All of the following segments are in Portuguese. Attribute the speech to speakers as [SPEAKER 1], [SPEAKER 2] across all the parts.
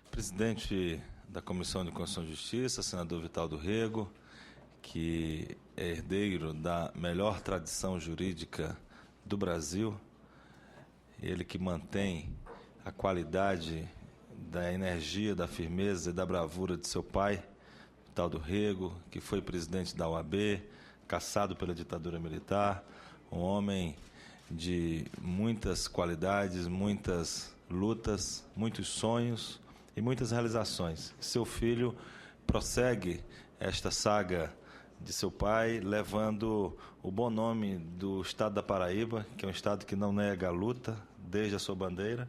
[SPEAKER 1] Presidente da Comissão de Constituição e Justiça, senador Vital do Rego, que é herdeiro da melhor tradição jurídica do Brasil, ele que mantém a qualidade da energia, da firmeza e da bravura de seu pai, Vital do Rego, que foi presidente da OAB, caçado pela ditadura militar, um homem de muitas qualidades, muitas lutas, muitos sonhos e muitas realizações. Seu filho prossegue esta saga de seu pai, levando o bom nome do estado da Paraíba, que é um estado que não nega a luta desde a sua bandeira,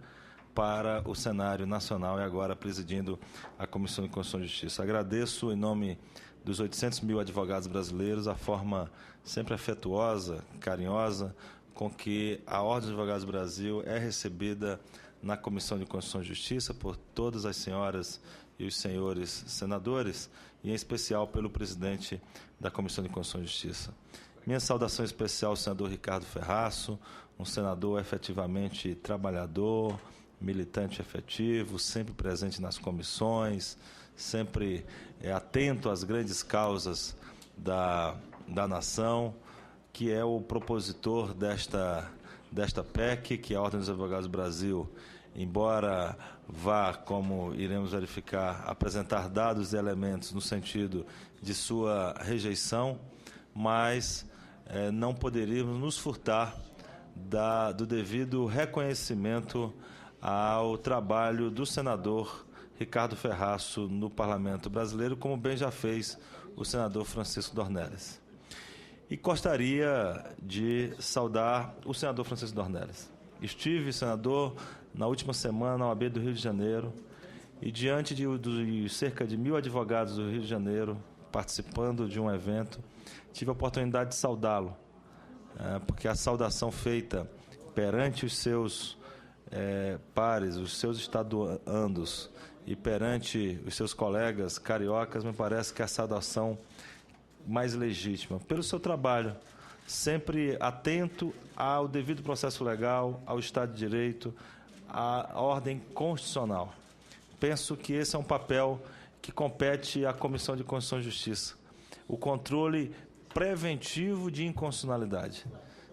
[SPEAKER 1] para o cenário nacional e agora presidindo a Comissão de Constituição e Justiça. Agradeço, em nome dos 800 mil advogados brasileiros, a forma sempre afetuosa, carinhosa, com que a Ordem dos Advogados do Brasil é recebida na Comissão de Constituição e Justiça por todas as senhoras e os senhores senadores, e em especial pelo presidente da Comissão de Constituição e Justiça. Minha saudação especial ao senador Ricardo Ferraço, um senador efetivamente trabalhador, militante efetivo, sempre presente nas comissões, sempre atento às grandes causas da nação, que é o propositor desta PEC, que é a Ordem dos Advogados do Brasil, embora vá, como iremos verificar, apresentar dados e elementos no sentido de sua rejeição, mas não poderíamos nos furtar do devido reconhecimento ao trabalho do senador Ricardo Ferraço no Parlamento Brasileiro, como bem já fez o senador Francisco Dornelles. E gostaria de saudar o senador Francisco Dornelles. Estive, senador, na última semana na OAB do Rio de Janeiro e diante de cerca de 1.000 advogados do Rio de Janeiro participando de um evento, tive a oportunidade de saudá-lo, porque a saudação feita perante os seus pares, os seus estaduandos e perante os seus colegas cariocas, me parece que é a saudação mais legítima, pelo seu trabalho, sempre atento ao devido processo legal, ao Estado de Direito, à ordem constitucional. Penso que esse é um papel que compete à Comissão de Constituição e Justiça, o controle preventivo de inconstitucionalidade.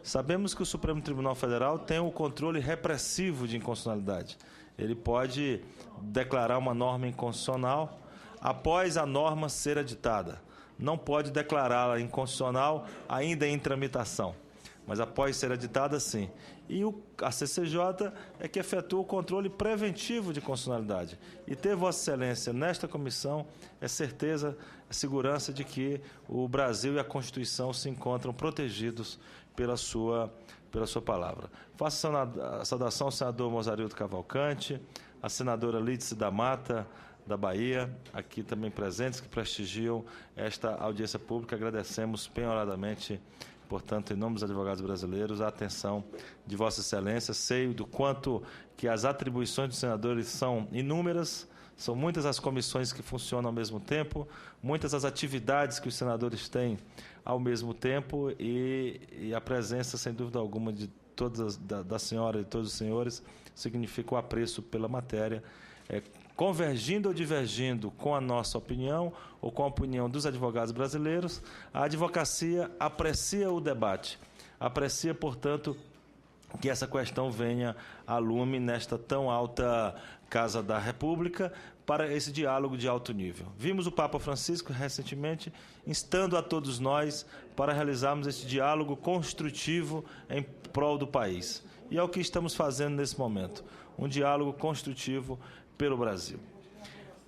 [SPEAKER 1] Sabemos que o Supremo Tribunal Federal tem o controle repressivo de inconstitucionalidade. Ele pode declarar uma norma inconstitucional após a norma ser editada. Não pode declará-la inconstitucional ainda em tramitação, mas após ser editada, sim. E a CCJ é que efetua o controle preventivo de constitucionalidade. E ter Vossa Excelência nesta comissão é certeza, é segurança de que o Brasil e a Constituição se encontram protegidos pela sua palavra. Faço a saudação ao senador Mozarildo Cavalcante, à senadora Lídice da Mata, da Bahia, aqui também presentes, que prestigiam esta audiência pública. Agradecemos penhoradamente, portanto, em nome dos advogados brasileiros, a atenção de Vossa Excelência. Sei do quanto que as atribuições dos senadores são inúmeras, são muitas as comissões que funcionam ao mesmo tempo, muitas as atividades que os senadores têm ao mesmo tempo e a presença, sem dúvida alguma, de todas da senhora e de todos os senhores significa o apreço pela matéria, convergindo ou divergindo com a nossa opinião ou com a opinião dos advogados brasileiros. A advocacia aprecia o debate, aprecia, portanto, que essa questão venha a lume nesta tão alta Casa da República para esse diálogo de alto nível. Vimos o Papa Francisco recentemente instando a todos nós para realizarmos esse diálogo construtivo em prol do país. E é o que estamos fazendo nesse momento, um diálogo construtivo pelo Brasil.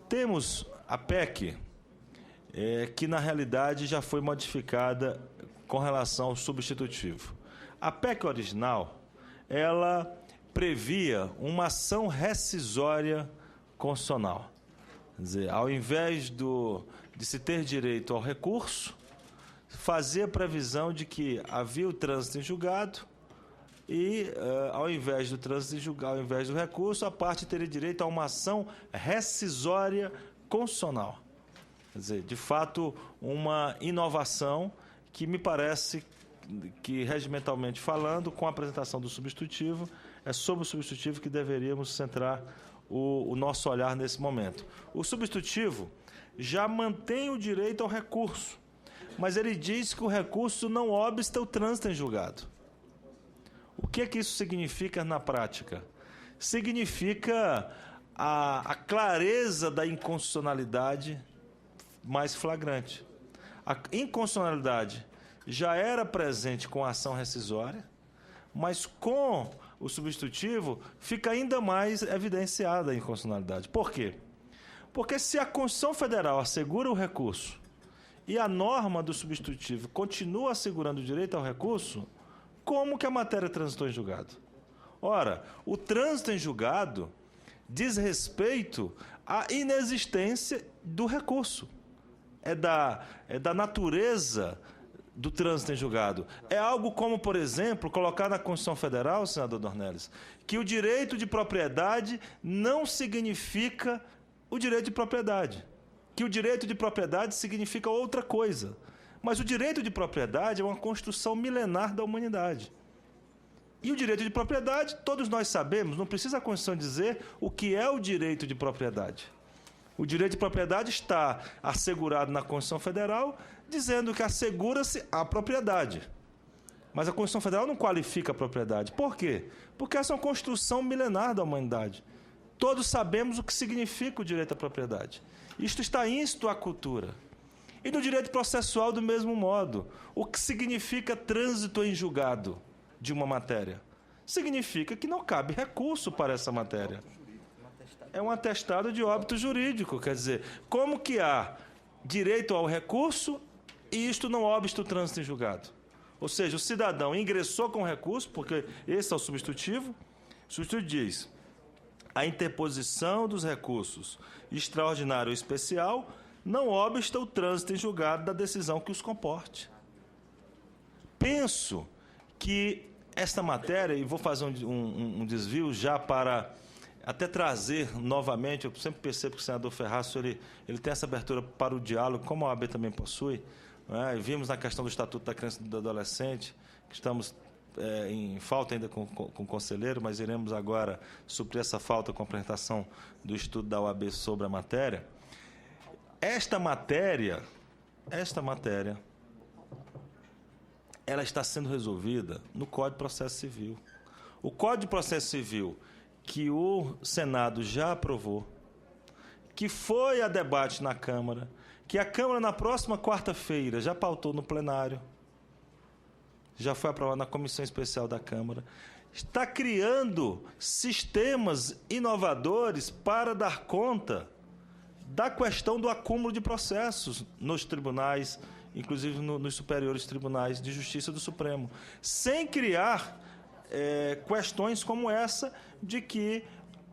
[SPEAKER 1] Temos a PEC, que na realidade já foi modificada com relação ao substitutivo. A PEC original, ela previa uma ação rescisória constitucional. Quer dizer, ao invés de se ter direito ao recurso, fazia previsão de que havia o trânsito em julgado e, ao invés do trânsito em julgado, ao invés do recurso, a parte teria direito a uma ação rescisória constitucional. Quer dizer, de fato, uma inovação que me parece que, regimentalmente falando, com a apresentação do substitutivo, é sobre o substitutivo que deveríamos centrar o nosso olhar nesse momento. O substitutivo já mantém o direito ao recurso, mas ele diz que o recurso não obsta o trânsito em julgado. O que é que isso significa na prática? Significa a clareza da inconstitucionalidade mais flagrante. A inconstitucionalidade já era presente com a ação rescisória, mas com o substitutivo fica ainda mais evidenciada a inconstitucionalidade. Por quê? Porque se a Constituição Federal assegura o recurso e a norma do substitutivo continua assegurando o direito ao recurso, como que a matéria transitou em julgado? Ora, o trânsito em julgado diz respeito à inexistência do recurso. É da natureza do trânsito em julgado. É algo como, por exemplo, colocar na Constituição Federal, senador Dornelles, que o direito de propriedade não significa o direito de propriedade. Que o direito de propriedade significa outra coisa. Mas o direito de propriedade é uma construção milenar da humanidade. E o direito de propriedade, todos nós sabemos, não precisa a Constituição dizer o que é o direito de propriedade. O direito de propriedade está assegurado na Constituição Federal, dizendo que assegura-se a propriedade. Mas a Constituição Federal não qualifica a propriedade. Por quê? Porque essa é uma construção milenar da humanidade. Todos sabemos o que significa o direito à propriedade. Isto está íncito à cultura. E no direito processual, do mesmo modo. O que significa trânsito em julgado de uma matéria? Significa que não cabe recurso para essa matéria. É um atestado de óbito jurídico. Quer dizer, como que há direito ao recurso e isto não obsta o trânsito em julgado? Ou seja, o cidadão ingressou com recurso, porque esse é o substitutivo. O substitutivo diz: a interposição dos recursos extraordinário ou especial não obsta o trânsito em julgado da decisão que os comporte. Penso que esta matéria, e vou fazer um desvio já para até trazer novamente, eu sempre percebo que o senador Ferraz ele tem essa abertura para o diálogo, como a OAB também possui, né? Vimos na questão do Estatuto da Criança e do Adolescente, que estamos em falta ainda com o conselheiro, mas iremos agora suprir essa falta com a apresentação do estudo da OAB sobre a matéria. Esta matéria, ela está sendo resolvida no Código de Processo Civil. O Código de Processo Civil que o Senado já aprovou, que foi a debate na Câmara, que a Câmara na próxima quarta-feira já pautou no plenário, já foi aprovado na Comissão Especial da Câmara, está criando sistemas inovadores para dar conta da questão do acúmulo de processos nos tribunais, inclusive nos superiores tribunais de justiça do Supremo, sem criar questões como essa de que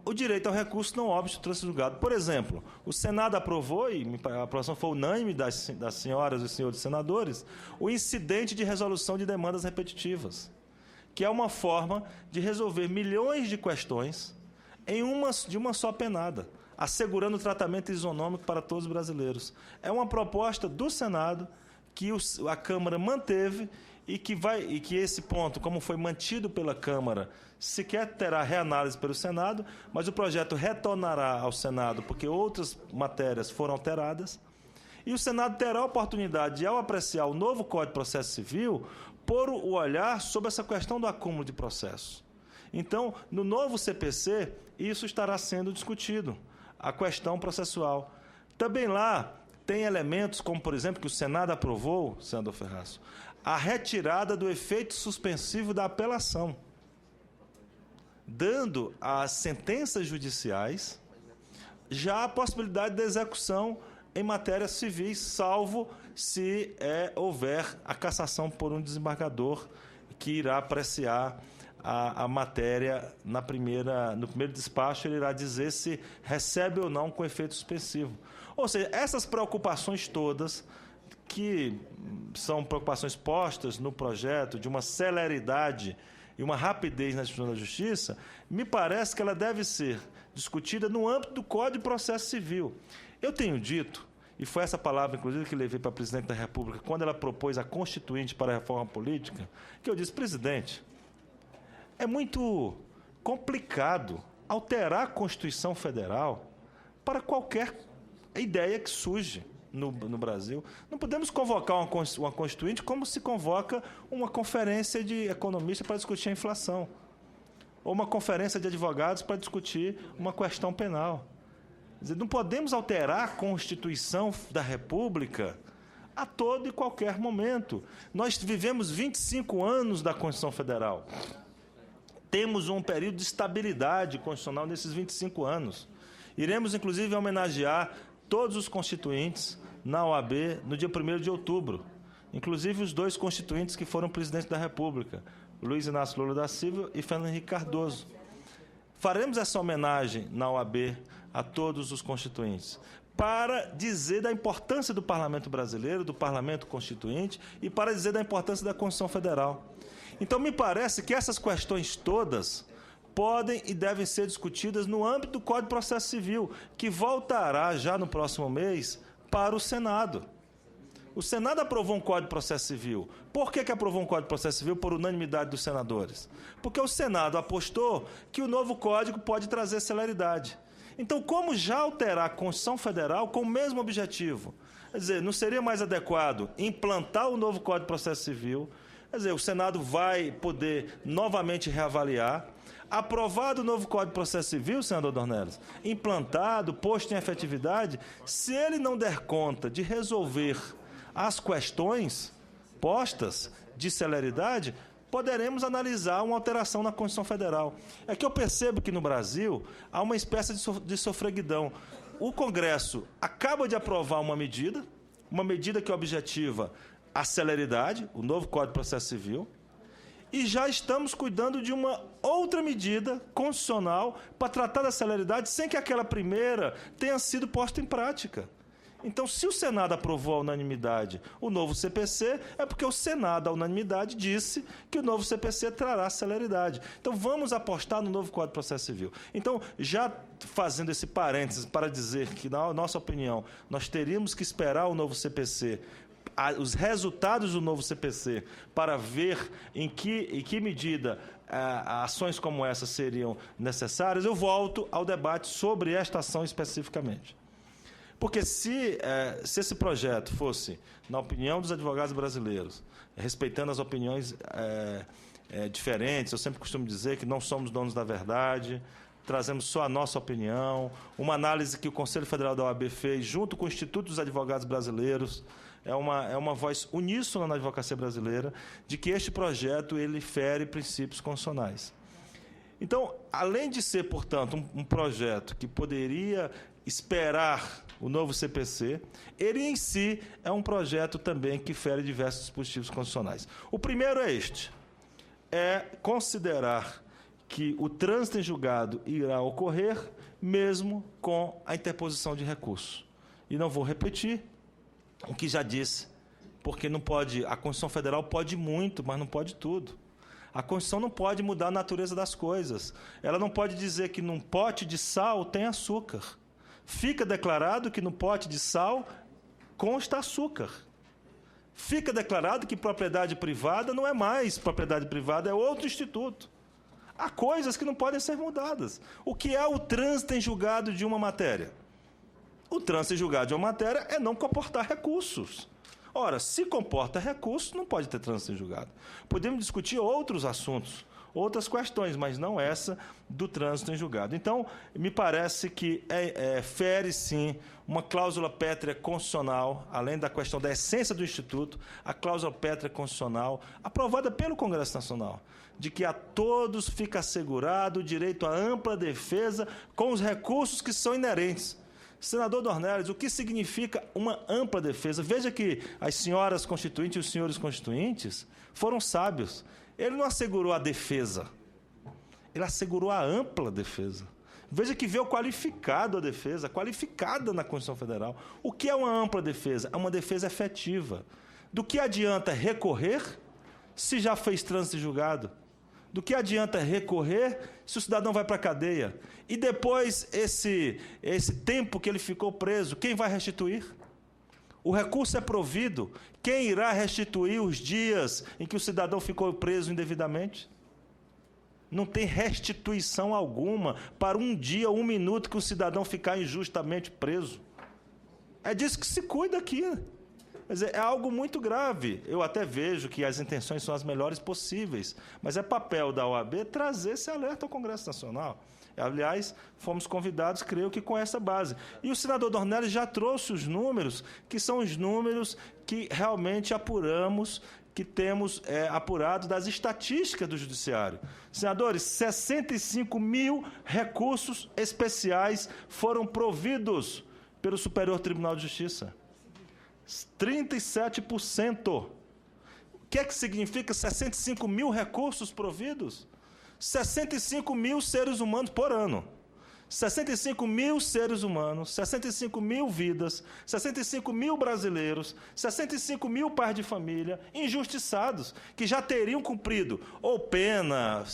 [SPEAKER 1] o direito ao recurso não obsta o trânsito julgado. Por exemplo, o Senado aprovou, e a aprovação foi unânime das senhoras e senhores senadores, o incidente de resolução de demandas repetitivas, que é uma forma de resolver milhões de questões de uma só penada, assegurando o tratamento isonômico para todos os brasileiros. É uma proposta do Senado que a Câmara manteve e que esse ponto, como foi mantido pela Câmara, sequer terá reanálise pelo Senado, mas o projeto retornará ao Senado porque outras matérias foram alteradas, e o Senado terá a oportunidade de, ao apreciar o novo Código de Processo Civil, pôr o olhar sobre essa questão do acúmulo de processos. Então, no novo CPC, isso estará sendo discutido, a questão processual. Também lá tem elementos como, por exemplo, que o Senado aprovou, senador Ferraz, a retirada do efeito suspensivo da apelação, dando às sentenças judiciais já a possibilidade de execução em matérias civis, salvo se houver a cassação por um desembargador que irá apreciar a matéria no primeiro despacho, ele irá dizer se recebe ou não com efeito suspensivo. Ou seja, essas preocupações todas, que são preocupações postas no projeto de uma celeridade e uma rapidez na decisão da Justiça, me parece que ela deve ser discutida no âmbito do Código de Processo Civil. Eu tenho dito, e foi essa palavra, inclusive, que levei para a Presidente da República, quando ela propôs a Constituinte para a Reforma Política, que eu disse: presidente, é muito complicado alterar a Constituição Federal para qualquer ideia que surge no Brasil. Não podemos convocar uma constituinte como se convoca uma conferência de economistas para discutir a inflação, ou uma conferência de advogados para discutir uma questão penal. Quer dizer, não podemos alterar a Constituição da República a todo e qualquer momento. Nós vivemos 25 anos da Constituição Federal. Temos um período de estabilidade constitucional nesses 25 anos. Iremos, inclusive, homenagear todos os constituintes na OAB no dia 1º de outubro, inclusive os 2 constituintes que foram presidentes da República, Luiz Inácio Lula da Silva e Fernando Henrique Cardoso. Faremos essa homenagem na OAB a todos os constituintes, para dizer da importância do Parlamento brasileiro, do Parlamento Constituinte, e para dizer da importância da Constituição Federal. Então, me parece que essas questões todas podem e devem ser discutidas no âmbito do Código de Processo Civil, que voltará já no próximo mês para o Senado. O Senado aprovou um Código de Processo Civil. Por que aprovou um Código de Processo Civil por unanimidade dos senadores? Porque o Senado apostou que o novo Código pode trazer celeridade. Então, como já alterar a Constituição Federal com o mesmo objetivo? Quer dizer, não seria mais adequado implantar o novo Código de Processo Civil? Quer dizer, o Senado vai poder novamente reavaliar. Aprovado o novo Código de Processo Civil, senador Dornelles, implantado, posto em efetividade, se ele não der conta de resolver as questões postas de celeridade, poderemos analisar uma alteração na Constituição Federal. É que eu percebo que no Brasil há uma espécie de sofreguidão. O Congresso acaba de aprovar uma medida que objetiva a celeridade, o novo Código de Processo Civil, e já estamos cuidando de uma outra medida constitucional para tratar da celeridade sem que aquela primeira tenha sido posta em prática. Então, se o Senado aprovou à unanimidade o novo CPC, é porque o Senado, à unanimidade, disse que o novo CPC trará celeridade. Então, vamos apostar no novo Código de Processo Civil. Então, já fazendo esse parênteses para dizer que, na nossa opinião, nós teríamos que esperar o novo CPC, os resultados do novo CPC, para ver em que medida ações como essa seriam necessárias, eu volto ao debate sobre esta ação especificamente. Porque se esse projeto fosse, na opinião dos advogados brasileiros, respeitando as opiniões diferentes, eu sempre costumo dizer que não somos donos da verdade, trazemos só a nossa opinião, uma análise que o Conselho Federal da OAB fez junto com o Instituto dos Advogados Brasileiros, é uma voz uníssona na advocacia brasileira de que este projeto ele fere princípios constitucionais. Então, além de ser, portanto, um projeto que poderia esperar o novo CPC, ele em si é um projeto também que fere diversos dispositivos constitucionais. O primeiro é este, é considerar que o trânsito em julgado irá ocorrer mesmo com a interposição de recurso. E não vou repetir o que já disse, porque não pode, a Constituição Federal pode muito, mas não pode tudo. A Constituição não pode mudar a natureza das coisas. Ela não pode dizer que num pote de sal tem açúcar. Fica declarado que no pote de sal consta açúcar. Fica declarado que propriedade privada não é mais propriedade privada, é outro instituto. Há coisas que não podem ser mudadas. O que é o trânsito em julgado de uma matéria? O trânsito em julgado de uma matéria é não comportar recursos. Ora, se comporta recursos, não pode ter trânsito em julgado. Podemos discutir outros assuntos, outras questões, mas não essa do trânsito em julgado. Então, me parece que fere, sim, uma cláusula pétrea constitucional, além da questão da essência do Instituto, a cláusula pétrea constitucional, aprovada pelo Congresso Nacional, de que a todos fica assegurado o direito à ampla defesa com os recursos que são inerentes. Senador Dornelles, o que significa uma ampla defesa? Veja que as senhoras constituintes e os senhores constituintes foram sábios. Ele não assegurou a defesa, ele assegurou a ampla defesa. Veja que veio qualificado a defesa, qualificada na Constituição Federal. O que é uma ampla defesa? É uma defesa efetiva. Do que adianta recorrer se já fez trânsito em julgado? Do que adianta recorrer se o cidadão vai para a cadeia? E depois, esse tempo que ele ficou preso, quem vai restituir? O recurso é provido. Quem irá restituir os dias em que o cidadão ficou preso indevidamente? Não tem restituição alguma para um dia, um minuto que um cidadão ficar injustamente preso. É disso que se cuida aqui. Quer dizer, é algo muito grave. Eu até vejo que as intenções são as melhores possíveis, mas é papel da OAB trazer esse alerta ao Congresso Nacional. Aliás, fomos convidados, creio que com essa base. E o senador Dornelles já trouxe os números, que são os números que realmente apuramos, que temos apurado das estatísticas do Judiciário. Senadores, 65 mil recursos especiais foram providos pelo Superior Tribunal de Justiça. 37%. O que é que significa 65 mil recursos providos? 65 mil seres humanos por ano. 65 mil seres humanos, 65 mil vidas, 65 mil brasileiros, 65 mil pais de família injustiçados, que já teriam cumprido ou pena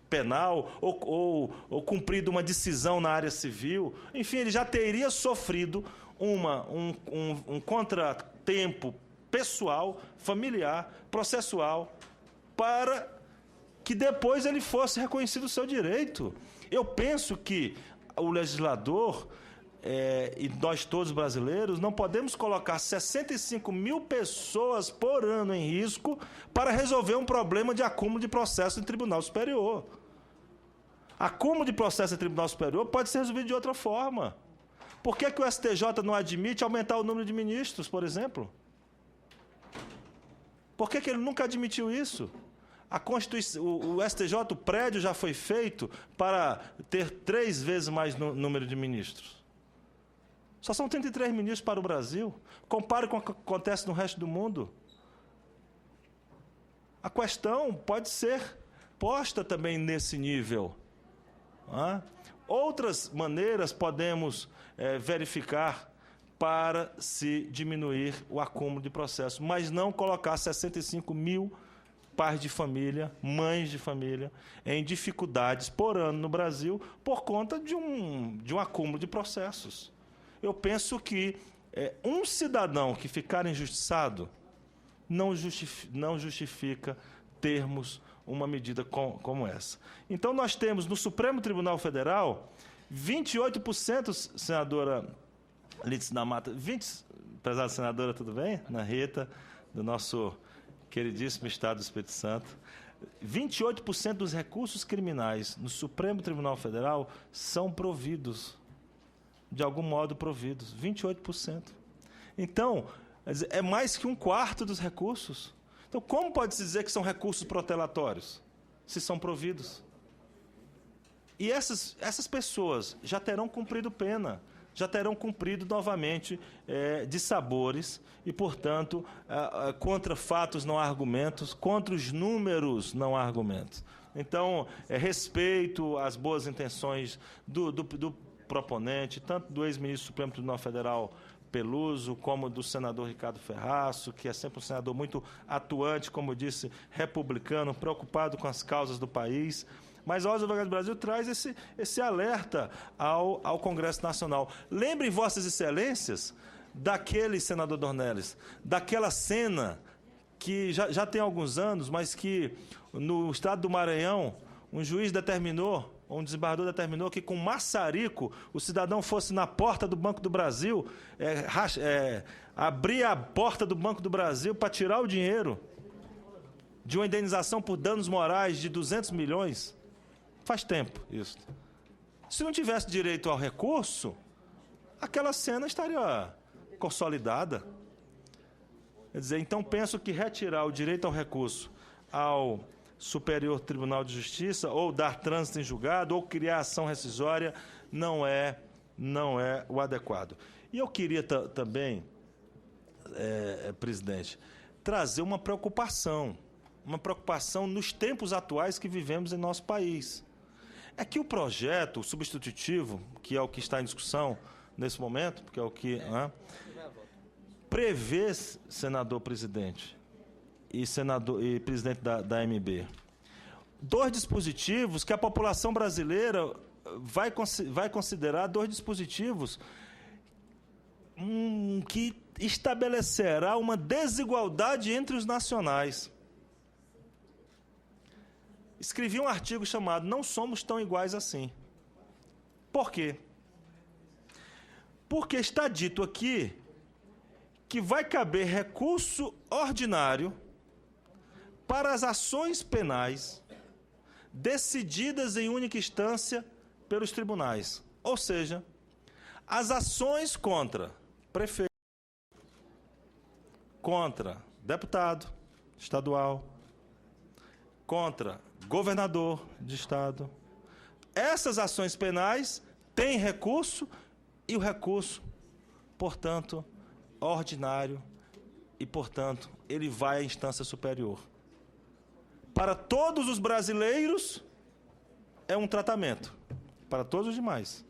[SPEAKER 1] penal ou cumprido uma decisão na área civil. Enfim, ele já teria sofrido um contratempo pessoal, familiar, processual, para que depois ele fosse reconhecido o seu direito. Eu penso que o legislador e nós todos brasileiros não podemos colocar 65 mil pessoas por ano em risco para resolver um problema de acúmulo de processo em Tribunal Superior. Acúmulo de processo em Tribunal Superior pode ser resolvido de outra forma. Por que o STJ não admite aumentar o número de ministros, por exemplo? Por que ele nunca admitiu isso? O STJ, o prédio já foi feito para ter 3 vezes mais número de ministros. Só são 33 ministros para o Brasil. Compare com o que acontece no resto do mundo. A questão pode ser posta também nesse nível. Outras maneiras podemos verificar para se diminuir o acúmulo de processos, mas não colocar 65 mil pais de família, mães de família, em dificuldades por ano no Brasil por conta de um acúmulo de processos. Eu penso que um cidadão que ficar injustiçado não justifica termos uma medida como essa. Então, nós temos no Supremo Tribunal Federal 28%, senadora Lídice da Mata, prezada senadora, tudo bem? Ana Rita, do nosso queridíssimo Estado do Espírito Santo, 28% dos recursos criminais no Supremo Tribunal Federal são providos, de algum modo providos, 28%. Então, é mais que 1/4 dos recursos. Então, como pode-se dizer que são recursos protelatórios, se são providos? E essas pessoas já terão cumprido pena, já terão cumprido novamente dissabores e, portanto, contra fatos não há argumentos, contra os números não há argumentos. Então, respeito às boas intenções do proponente, tanto do ex-ministro do Supremo Tribunal Federal Peluso, como do senador Ricardo Ferraço, que é sempre um senador muito atuante, como eu disse, republicano, preocupado com as causas do país. Mas a Ordem dos Advogados do Brasil traz esse alerta ao Congresso Nacional. Lembrem, Vossas Excelências, daquele senador Dornelles, daquela cena que já tem alguns anos, mas que no estado do Maranhão, um juiz determinou, um desembargador determinou que com maçarico o cidadão fosse na porta do Banco do Brasil, abrir a porta do Banco do Brasil para tirar o dinheiro de uma indenização por danos morais de 200 milhões. Faz tempo isso. Se não tivesse direito ao recurso, aquela cena estaria consolidada. Quer dizer, então penso que retirar o direito ao recurso ao Superior Tribunal de Justiça, ou dar trânsito em julgado, ou criar ação rescisória, não é o adequado. E eu queria também, presidente, trazer uma preocupação nos tempos atuais que vivemos em nosso país. É que o projeto substitutivo, que é o que está em discussão nesse momento, porque é o que prevê, senador presidente e presidente da AMB, 2 dispositivos que a população brasileira vai considerar 2 dispositivos que estabelecerá uma desigualdade entre os nacionais. escrevi um artigo chamado Não Somos Tão Iguais Assim. Por quê? Porque está dito aqui que vai caber recurso ordinário para as ações penais decididas em única instância pelos tribunais. Ou seja, as ações contra prefeito, contra deputado estadual, contra governador de estado, essas ações penais têm recurso e o recurso, portanto, ordinário e, portanto, ele vai à instância superior. Para todos os brasileiros, é um tratamento. Para todos os demais.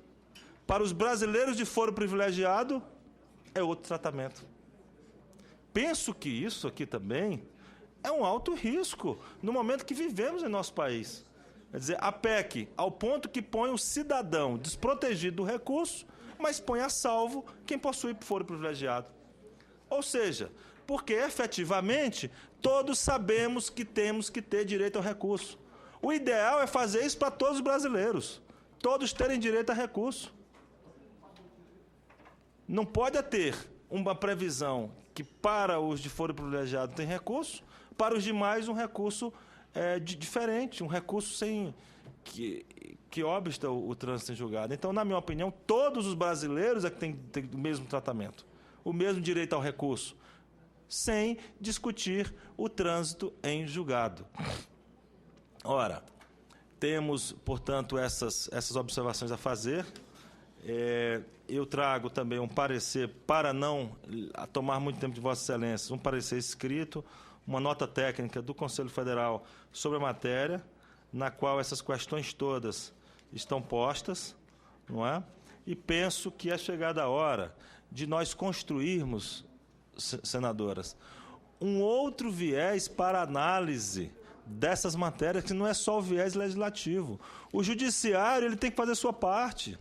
[SPEAKER 1] Para os brasileiros de foro privilegiado, é outro tratamento. Penso que isso aqui também é um alto risco no momento que vivemos em nosso país. Quer dizer, a PEC, ao ponto que põe o cidadão desprotegido do recurso, mas põe a salvo quem possui foro privilegiado. Ou seja, porque efetivamente todos sabemos que temos que ter direito ao recurso. O ideal é fazer isso para todos os brasileiros. Todos terem direito a recurso. Não pode ter uma previsão que para os de foro privilegiado tem recurso, para os demais um recurso diferente, um recurso sem que obsta o trânsito em julgado. Então, na minha opinião, todos os brasileiros é que têm o mesmo tratamento, o mesmo direito ao recurso, sem discutir o trânsito em julgado. Ora, temos, portanto, essas observações a fazer. Eu trago também um parecer, para não tomar muito tempo de Vossa Excelência, um parecer escrito, uma nota técnica do Conselho Federal sobre a matéria, na qual essas questões todas estão postas, não é? E penso que é chegada a hora de nós construirmos, senadoras, um outro viés para análise dessas matérias, que não é só o viés legislativo. O judiciário ele tem que fazer a sua parte.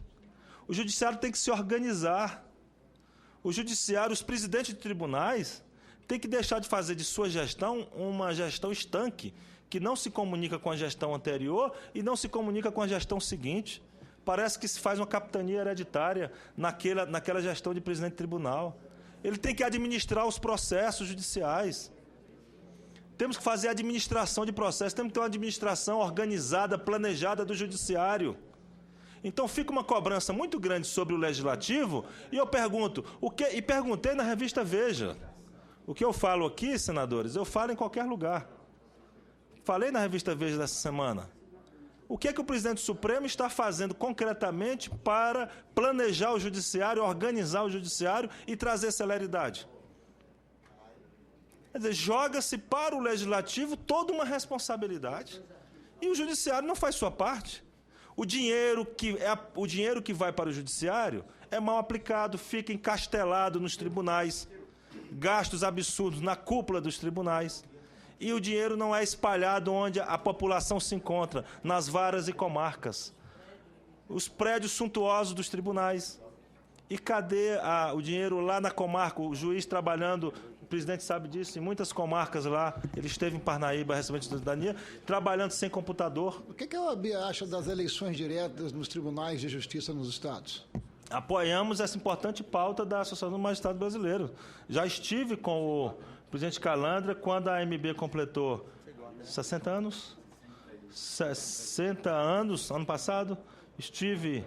[SPEAKER 1] O judiciário tem que se organizar. O judiciário, os presidentes de tribunais, têm que deixar de fazer de sua gestão uma gestão estanque, que não se comunica com a gestão anterior e não se comunica com a gestão seguinte. Parece que se faz uma capitania hereditária naquela gestão de presidente de tribunal. Ele tem que administrar os processos judiciais. Temos que fazer a administração de processos, temos que ter uma administração organizada, planejada do judiciário. Então fica uma cobrança muito grande sobre o legislativo, e eu pergunto, e perguntei na revista Veja. O que eu falo aqui, senadores, eu falo em qualquer lugar. Falei na revista Veja dessa semana. O que é que o presidente Supremo está fazendo concretamente para planejar o judiciário, organizar o judiciário e trazer celeridade? Quer dizer, joga-se para o legislativo toda uma responsabilidade e o judiciário não faz sua parte. O dinheiro que vai para o judiciário é mal aplicado, fica encastelado nos tribunais, gastos absurdos na cúpula dos tribunais, e o dinheiro não é espalhado onde a população se encontra, nas varas e comarcas. Os prédios suntuosos dos tribunais. E cadê o dinheiro lá na comarca? O juiz trabalhando, o presidente sabe disso, em muitas comarcas lá, ele esteve em Parnaíba, recebendo cidadania, trabalhando sem computador.
[SPEAKER 2] O que a OAB acha das eleições diretas nos tribunais de justiça nos estados?
[SPEAKER 1] Apoiamos essa importante pauta da Associação do Magistrado Brasileiro. Já estive com o presidente Calandra quando a AMB completou 60 anos. 60 anos, ano passado, estive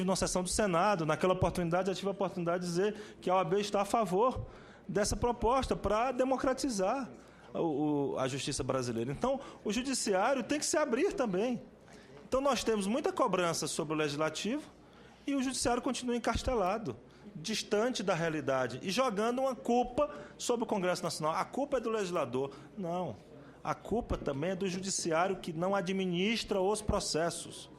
[SPEAKER 1] numa sessão do Senado. Naquela oportunidade, eu tive a oportunidade de dizer que a OAB está a favor dessa proposta para democratizar a justiça brasileira. Então, o judiciário tem que se abrir também. Então, nós temos muita cobrança sobre o legislativo e o judiciário continua encastelado, distante da realidade e jogando uma culpa sobre o Congresso Nacional. A culpa é do legislador. Não. A culpa também é do judiciário que não administra os processos.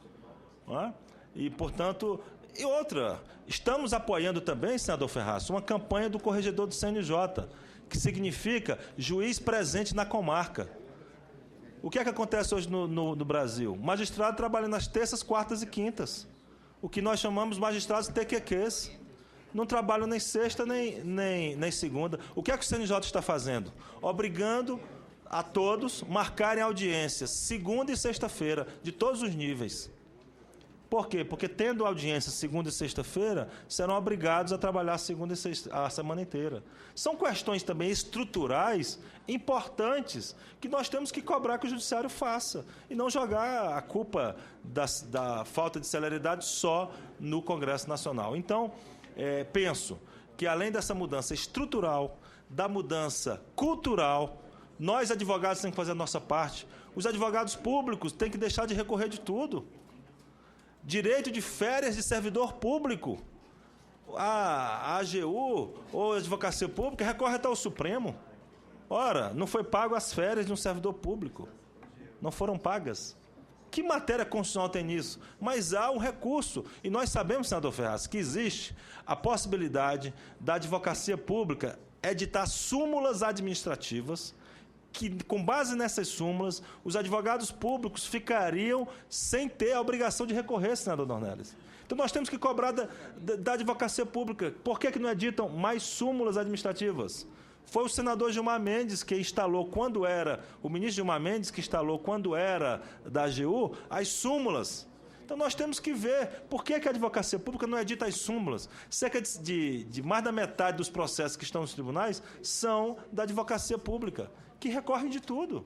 [SPEAKER 1] Não é? E, portanto, e outra, estamos apoiando também, senador Ferraz, uma campanha do corregedor do CNJ, que significa juiz presente na comarca. O que é que acontece hoje no Brasil? O magistrado trabalha nas terças, quartas e quintas. O que nós chamamos de magistrados TQQs. Não trabalham nem sexta nem segunda. O que é que o CNJ está fazendo? Obrigando a todos marcarem audiências segunda e sexta-feira, de todos os níveis. Por quê? Porque, tendo audiência segunda e sexta-feira, serão obrigados a trabalhar segunda e sexta, a semana inteira. São questões também estruturais importantes que nós temos que cobrar que o Judiciário faça e não jogar a culpa da falta de celeridade só no Congresso Nacional. Então, penso que, além dessa mudança estrutural, da mudança cultural, nós, advogados, temos que fazer a nossa parte. Os advogados públicos têm que deixar de recorrer de tudo. Direito de férias de servidor público. A AGU ou a Advocacia Pública recorre até ao Supremo. Ora, não foi pago as férias de um servidor público. Não foram pagas. Que matéria constitucional tem nisso? Mas há um recurso. E nós sabemos, senador Ferraz, que existe a possibilidade da Advocacia Pública editar súmulas administrativas que, com base nessas súmulas, os advogados públicos ficariam sem ter a obrigação de recorrer, senador Dornelles. Então, nós temos que cobrar da Advocacia Pública. Por que não editam mais súmulas administrativas? Foi o senador Gilmar Mendes que instalou, quando era, o ministro Gilmar Mendes que instalou, quando era da AGU, as súmulas. Então, nós temos que ver por que a Advocacia Pública não edita as súmulas. Cerca de mais da metade dos processos que estão nos tribunais são da Advocacia Pública, que recorrem de tudo.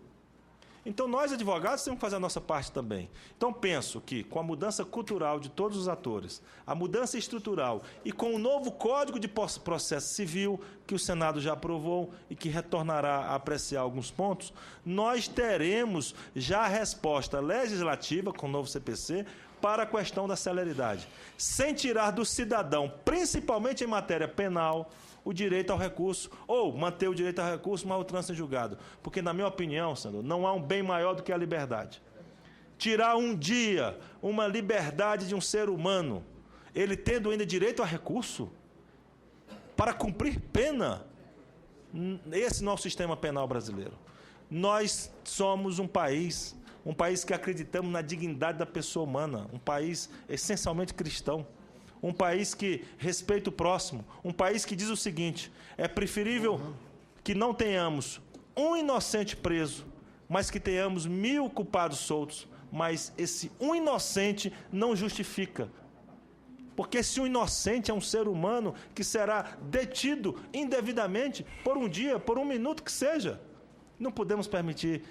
[SPEAKER 1] Então, nós, advogados, temos que fazer a nossa parte também. Então, penso que, com a mudança cultural de todos os atores, a mudança estrutural e com o novo Código de Processo Civil, que o Senado já aprovou e que retornará a apreciar alguns pontos, nós teremos já a resposta legislativa, com o novo CPC, para a questão da celeridade, sem tirar do cidadão, principalmente em matéria penal, o direito ao recurso, ou manter o direito ao recurso, mas o trânsito em julgado. Porque, na minha opinião, senador, não há um bem maior do que a liberdade. Tirar um dia uma liberdade de um ser humano, ele tendo ainda direito a recurso, para cumprir pena, esse é o nosso sistema penal brasileiro. Nós somos um país que acreditamos na dignidade da pessoa humana, um país essencialmente cristão. Um país que respeita o próximo, um país que diz o seguinte: é preferível que não tenhamos um inocente preso, mas que tenhamos 1000 culpados soltos, mas esse um inocente não justifica. Porque se um inocente é um ser humano que será detido indevidamente por um dia, por um minuto que seja. Não podemos permitir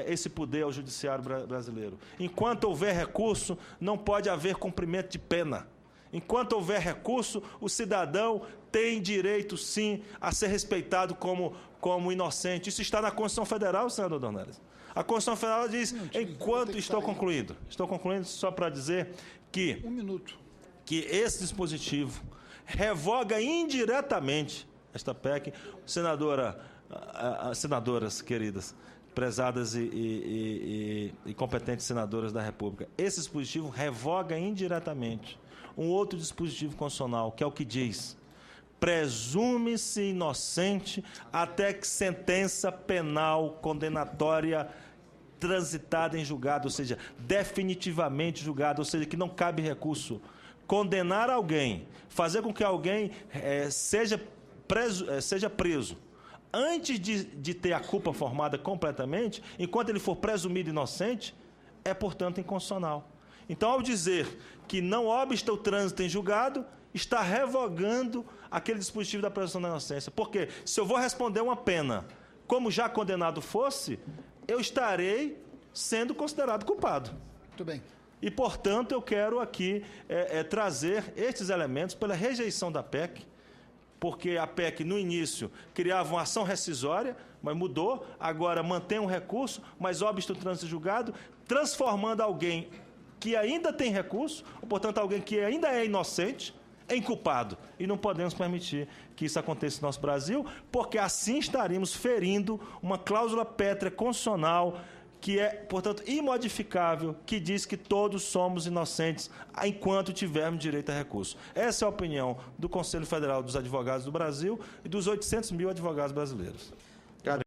[SPEAKER 1] esse poder ao Judiciário brasileiro. Enquanto houver recurso, não pode haver cumprimento de pena. Enquanto houver recurso, o cidadão tem direito, sim, a ser respeitado como inocente. Isso está na Constituição Federal, senador Dornelles. A Constituição Federal diz, enquanto... Estou concluindo só para dizer que... que esse dispositivo revoga indiretamente esta PEC. Senadoras queridas, prezadas e competentes senadoras da República, esse dispositivo revoga indiretamente um outro dispositivo constitucional, que é o que diz: presume-se inocente até que sentença penal condenatória transitada em julgado, ou seja, definitivamente julgado, ou seja, que não cabe recurso. Condenar alguém, fazer com que alguém seja preso antes de ter a culpa formada completamente, enquanto ele for presumido inocente, é, portanto, inconstitucional. Então, ao dizer que não obsta o trânsito em julgado, está revogando aquele dispositivo da presunção da inocência. Porque se eu vou responder uma pena como já condenado fosse, eu estarei sendo considerado culpado.
[SPEAKER 2] Muito bem.
[SPEAKER 1] E, portanto, eu quero aqui trazer estes elementos pela rejeição da PEC, porque a PEC, no início, criava uma ação rescisória, mas mudou, agora mantém um recurso, mas obsta o trânsito julgado, transformando alguém que ainda tem recurso, ou, portanto, alguém que ainda é inocente, em culpado. E não podemos permitir que isso aconteça no nosso Brasil, porque assim estaríamos ferindo uma cláusula pétrea constitucional que é, portanto, imodificável, que diz que todos somos inocentes enquanto tivermos direito a recurso. Essa é a opinião do Conselho Federal dos Advogados do Brasil e dos 800 mil advogados brasileiros.